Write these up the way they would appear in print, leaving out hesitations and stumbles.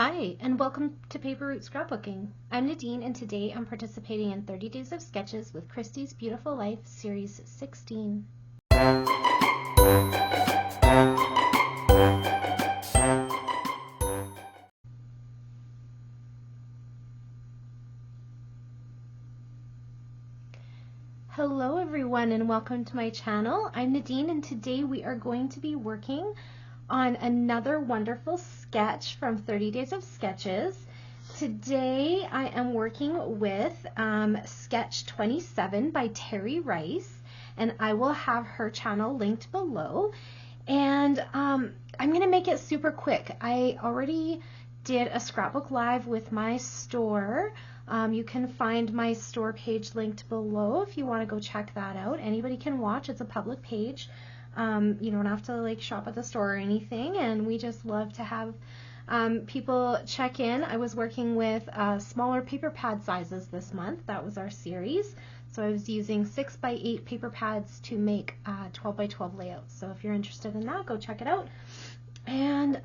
Hi, and welcome to Paper Route Scrapbooking. I'm Nadine, and today I'm participating in 30 Days of Sketches with Christy's Beautiful Life, Series 16. Hello everyone, and welcome to my channel. I'm Nadine, and today we are going to be working on another wonderful sketch from 30 Days of Sketches. Today I am working with sketch 27 by Terry Rice, and I will have her channel linked below. And I'm going to make it super quick. I already did a scrapbook live with my store. You can find my store page linked below if you want to go check that out. Anybody can watch. It's a public page. You don't have to like shop at the store or anything, and we just love to have people check in. I was working with smaller paper pad sizes this month. That was our series. So I was using 6x8 paper pads to make 12x12 layouts. So if you're interested in that, go check it out. And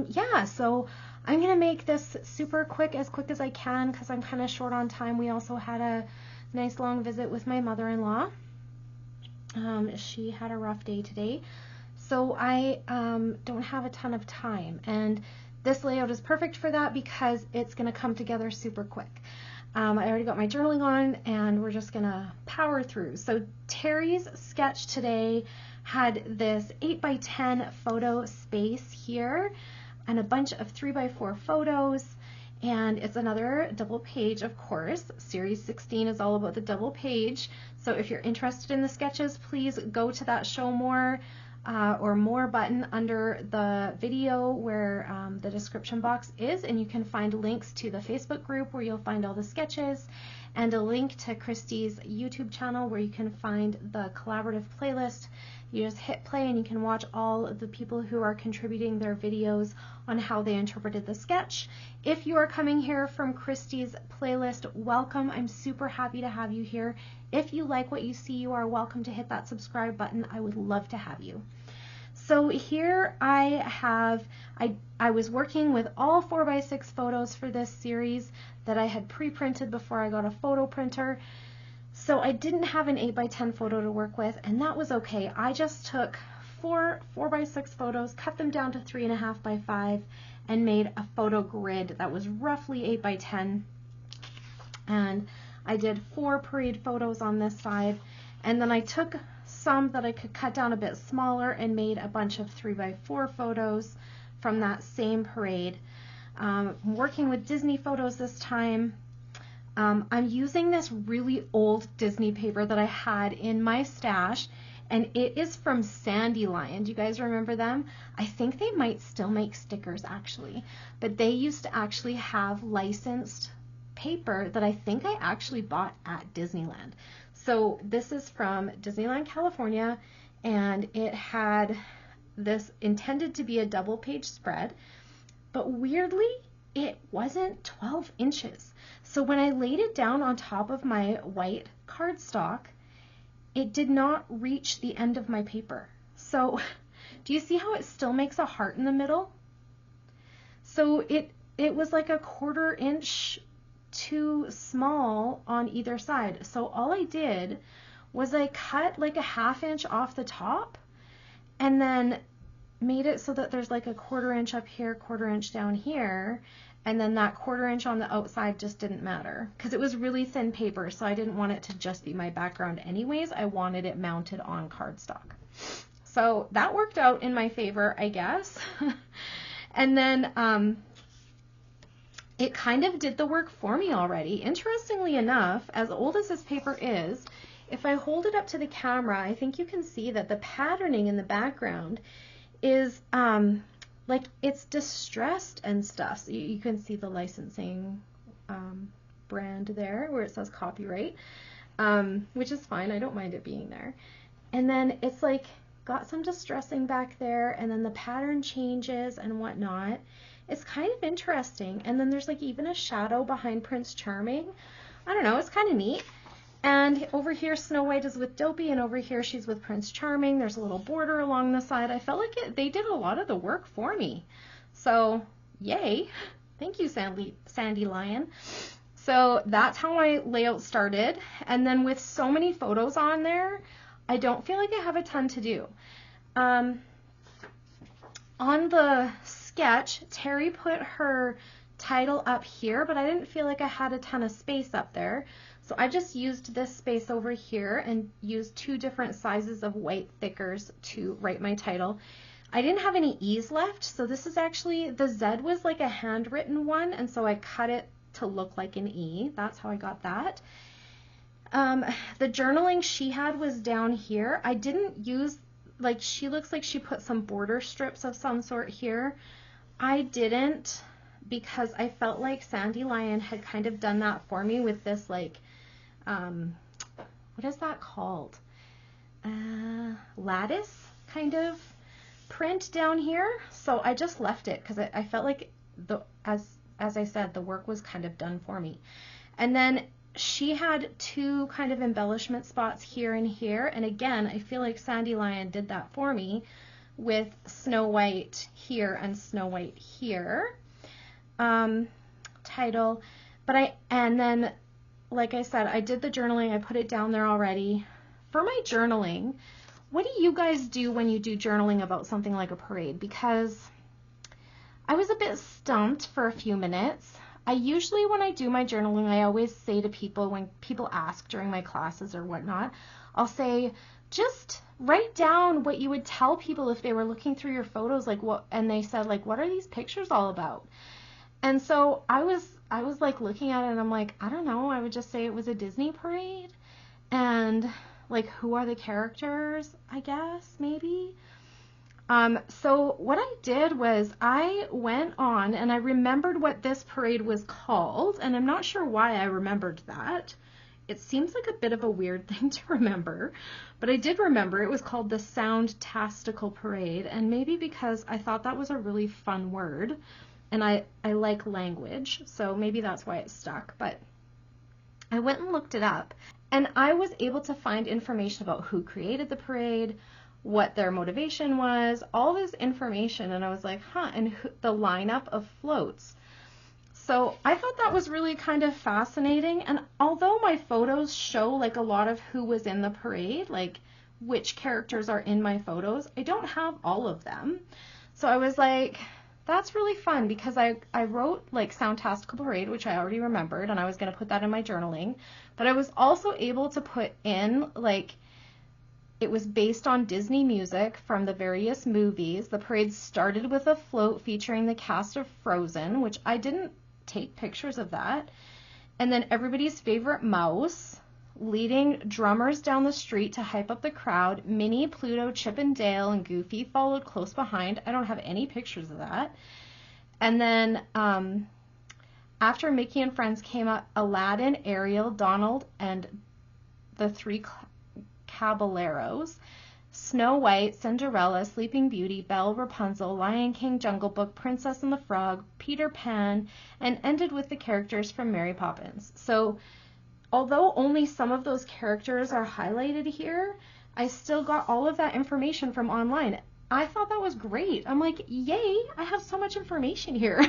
yeah, so I'm gonna make this super quick as I can because I'm kind of short on time. We also had a nice long visit with my mother-in-law. She had a rough day today, so I don't have a ton of time, and this layout is perfect for that because it's going to come together super quick. I already got my journaling on, and we're just going to power through. So Terry's sketch today had this 8x10 photo space here and a bunch of 3x4 photos. And it's another double page, of course. Series 16 is all about the double page. So if you're interested in the sketches, please go to that show more or more button under the video where the description box is, and you can find links to the Facebook group where you'll find all the sketches, and a link to Christy's YouTube channel where you can find the collaborative playlist. You just hit play and you can watch all of the people who are contributing their videos on how they interpreted the sketch. If you are coming here from Christy's playlist, welcome. I'm super happy to have you here. If you like what you see, you are welcome to hit that subscribe button. I would love to have you. So here I was working with all 4x6 photos for this series that I had pre-printed before I got a photo printer. So I didn't have an 8x10 photo to work with, and that was okay. I just took four 4x6 photos, cut them down to 3.5x5, and made a photo grid that was roughly 8x10. And I did 4 parade photos on this side, and then I took some that I could cut down a bit smaller and made a bunch of 3x4 photos from that same parade. I'm working with Disney photos this time. I'm using this really old Disney paper that I had in my stash, and it is from Sandy Lion. Do you guys remember them? I think they might still make stickers actually, but they used to actually have licensed paper that I think I actually bought at Disneyland. So this is from Disneyland, California, and it had this intended to be a double page spread, but weirdly it wasn't 12 inches. So when I laid it down on top of my white cardstock, it did not reach the end of my paper. So do you see how it still makes a heart in the middle? So it was like a 1/4 inch too small on either side. So all I did was I cut like a 1/2 inch off the top and then made it so that there's like a 1/4 inch up here, 1/4 inch down here, and then that 1/4 inch on the outside just didn't matter because it was really thin paper, so I didn't want it to just be my background anyways. I wanted it mounted on cardstock. So that worked out in my favor, I guess. And then it kind of did the work for me already. Interestingly enough, as old as this paper is, if I hold it up to the camera, I think you can see that the patterning in the background is like it's distressed and stuff. So you can see the licensing brand there where it says copyright, which is fine. I don't mind it being there. And then it's like got some distressing back there, and then the pattern changes and whatnot. It's kind of interesting. And then there's like even a shadow behind Prince Charming. I don't know, it's kind of neat. And over here Snow White is with Dopey, and over here she's with Prince Charming. There's a little border along the side. I felt like they did a lot of the work for me. So yay, Thank you, Sandy Lion. So that's how my layout started. And then with so many photos on there, I don't feel like I have a ton to do. On the sketch, Terry put her title up here, but I didn't feel like I had a ton of space up there. So I just used this space over here and used 2 different sizes of white thickers to write my title. I didn't have any E's left, so this is actually, the Z was like a handwritten one, and so I cut it to look like an E. That's how I got that. The journaling she had was down here. I didn't use, like, she looks like she put some border strips of some sort here. I didn't, because I felt like Sandy Lion had kind of done that for me with this, like, what is that called? Lattice kind of print down here. So I just left it because I felt like, as I said, the work was kind of done for me. And then she had 2 kind of embellishment spots here and here. And again, I feel like Sandy Lion did that for me with Snow White here and Snow White here. Title. And then, like I said, I did the journaling. I put it down there already. For my journaling, what do you guys do when you do journaling about something like a parade? Because I was a bit stumped for a few minutes. I usually, when I do my journaling, I always say to people, when people ask during my classes or whatnot, I'll say, just write down what you would tell people if they were looking through your photos, like what, and they said, like, what are these pictures all about? And so I was like looking at it and I'm like, I don't know, I would just say it was a Disney parade. And like, who are the characters, I guess, maybe? So what I did was I went on and I remembered what this parade was called, and I'm not sure why I remembered that. It seems like a bit of a weird thing to remember, but I did remember it was called the Sound-tastical Parade, and maybe because I thought that was a really fun word, and I like language, so maybe that's why it stuck. But I went and looked it up, and I was able to find information about who created the parade, what their motivation was, all this information, and I was like, and the lineup of floats. So I thought that was really kind of fascinating, and although my photos show like a lot of who was in the parade, like which characters are in my photos, I don't have all of them. So I was like, that's really fun, because I wrote like Soundtastical Parade, which I already remembered, and I was going to put that in my journaling, but I was also able to put in, like, it was based on Disney music from the various movies. The parade started with a float featuring the cast of Frozen, which I didn't take pictures of that. And then everybody's favorite mouse, leading drummers down the street to hype up the crowd. Minnie, Pluto, Chip and Dale, and Goofy followed close behind. I don't have any pictures of that. And then after Mickey and Friends came up, Aladdin, Ariel, Donald, and the 3 Caballeros, Snow White, Cinderella, Sleeping Beauty, Belle, Rapunzel, Lion King, Jungle Book, Princess and the Frog, Peter Pan, and ended with the characters from Mary Poppins. So although only some of those characters are highlighted here, I still got all of that information from online. I thought that was great. I'm like, yay, I have so much information here.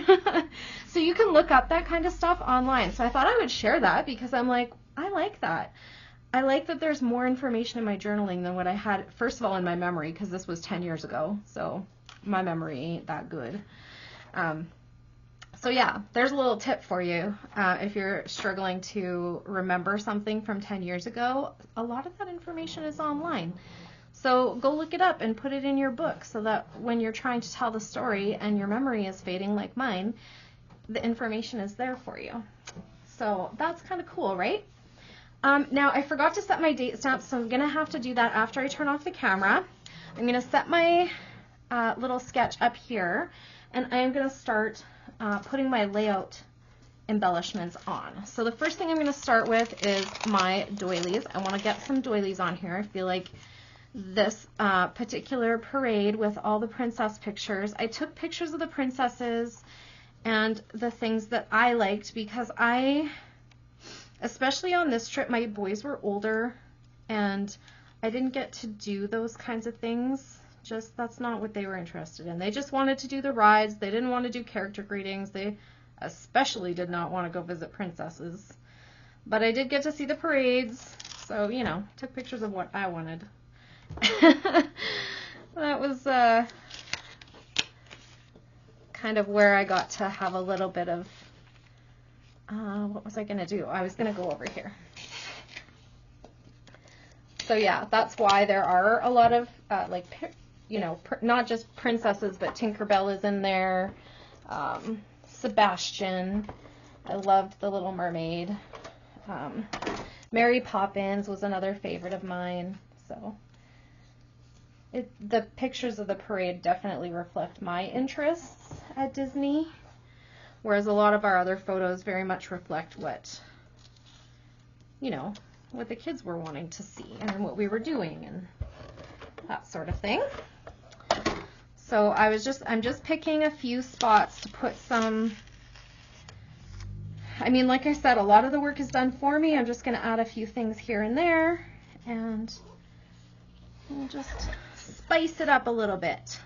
So you can look up that kind of stuff online. So I thought I would share that because I'm like, I like that. I like that there's more information in my journaling than what I had, first of all, in my memory, because this was 10 years ago, so my memory ain't that good. So yeah, there's a little tip for you. If you're struggling to remember something from 10 years ago, a lot of that information is online. So go look it up and put it in your book so that when you're trying to tell the story and your memory is fading like mine, the information is there for you. So that's kind of cool, right? Now, I forgot to set my date stamps, so I'm going to have to do that after I turn off the camera. I'm going to set my little sketch up here, and I am going to start putting my layout embellishments on. So the first thing I'm going to start with is my doilies. I want to get some doilies on here. I feel like this particular parade with all the princess pictures, I took pictures of the princesses and the things that I liked because especially on this trip, my boys were older and I didn't get to do those kinds of things. Just, that's not what they were interested in. They just wanted to do the rides. They didn't want to do character greetings. especially did not want to go visit princesses. But I did get to see the parades, so, you know, took pictures of what I wanted. That was kind of where I got to have a little bit of, what was I going to do? I was going to go over here. So yeah, that's why there are a lot of, like, you know, not just princesses, but Tinkerbell is in there. Sebastian. I loved The Little Mermaid. Mary Poppins was another favorite of mine. So the pictures of the parade definitely reflect my interests at Disney, whereas a lot of our other photos very much reflect what, you know, what the kids were wanting to see and what we were doing and that sort of thing. So I'm just picking a few spots to put some, I mean, like I said, a lot of the work is done for me. I'm just going to add a few things here and there, and we'll just spice it up a little bit.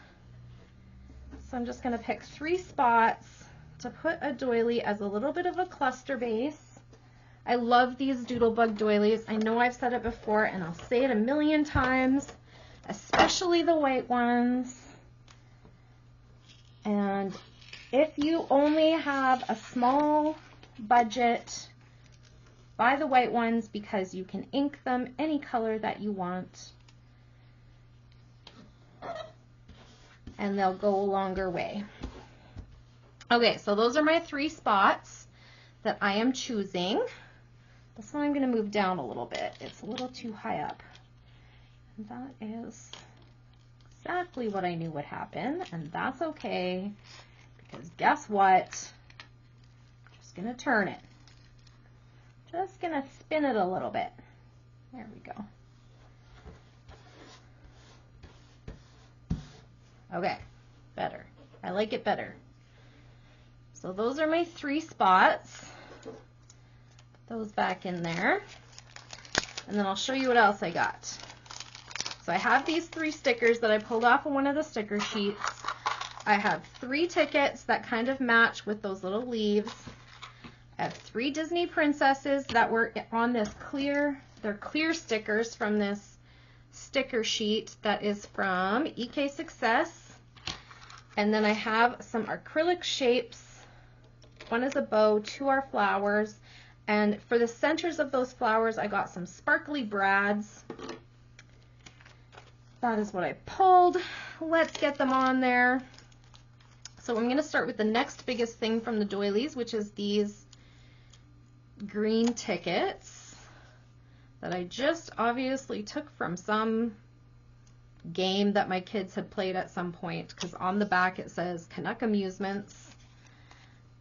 So I'm just going to pick 3 spots to put a doily as a little bit of a cluster base. I love these Doodlebug doilies. I know I've said it before, and I'll say it a million times, especially the white ones. And if you only have a small budget, buy the white ones because you can ink them any color that you want, and they'll go a longer way. Okay, so those are my 3 spots that I am choosing. This one I'm going to move down a little bit. It's a little too high up. And that is exactly what I knew would happen, and that's okay, because guess what? I'm just going to turn it. Just going to spin it a little bit. There we go. Okay, better. I like it better. So those are my 3 spots. Those back in there, and then I'll show you what else I got. So I have these 3 stickers that I pulled off of one of the sticker sheets. I have 3 tickets that kind of match with those little leaves. I have 3 Disney princesses that were on this clear, they're clear stickers from this sticker sheet that is from EK Success. And then I have some acrylic shapes. One is a bow, 2 are flowers. And for the centers of those flowers, I got some sparkly brads. That is what I pulled. Let's get them on there. So I'm going to start with the next biggest thing from the doilies, which is these green tickets that I just obviously took from some game that my kids had played at some point, because on the back it says Canuck Amusements,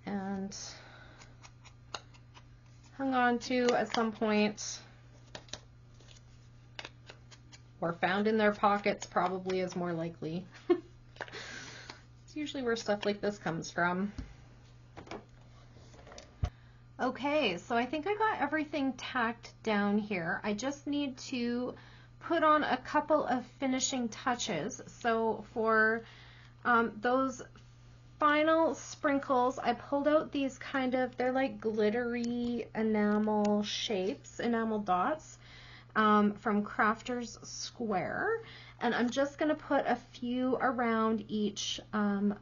and hung on to at some point, or found in their pockets probably is more likely. It's usually where stuff like this comes from. Okay, so I think I got everything tacked down here. I just need to put on a couple of finishing touches. So for those final sprinkles, I pulled out these kind of, they're like glittery enamel shapes, enamel dots from Crafter's Square. And I'm just going to put a few around each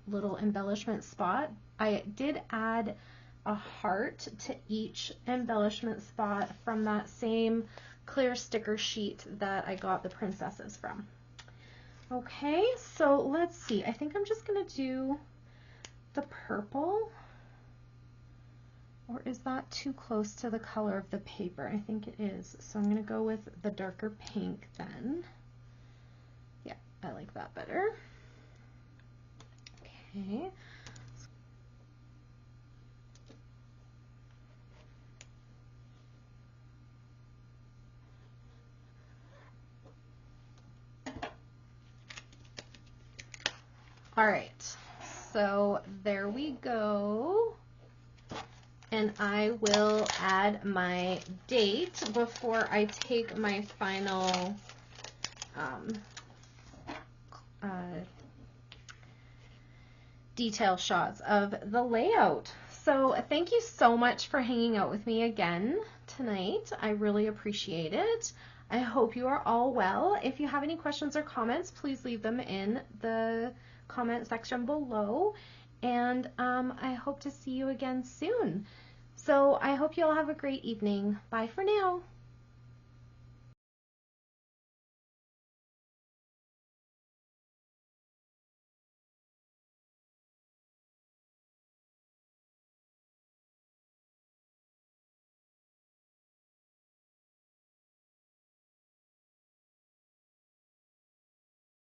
little embellishment spot. I did add a heart to each embellishment spot from that same clear sticker sheet that I got the princesses from. Okay, so let's see. I think I'm just going to do the purple, or is that too close to the color of the paper? I think it is. So I'm going to go with the darker pink then. Yeah, I like that better. Okay. All right, so there we go. And I will add my date before I take my final detail shots of the layout. So thank you so much for hanging out with me again tonight. I really appreciate it. I hope you are all well. If you have any questions or comments, please leave them in the comment section below. And I hope to see you again soon. So I hope you all have a great evening. Bye for now.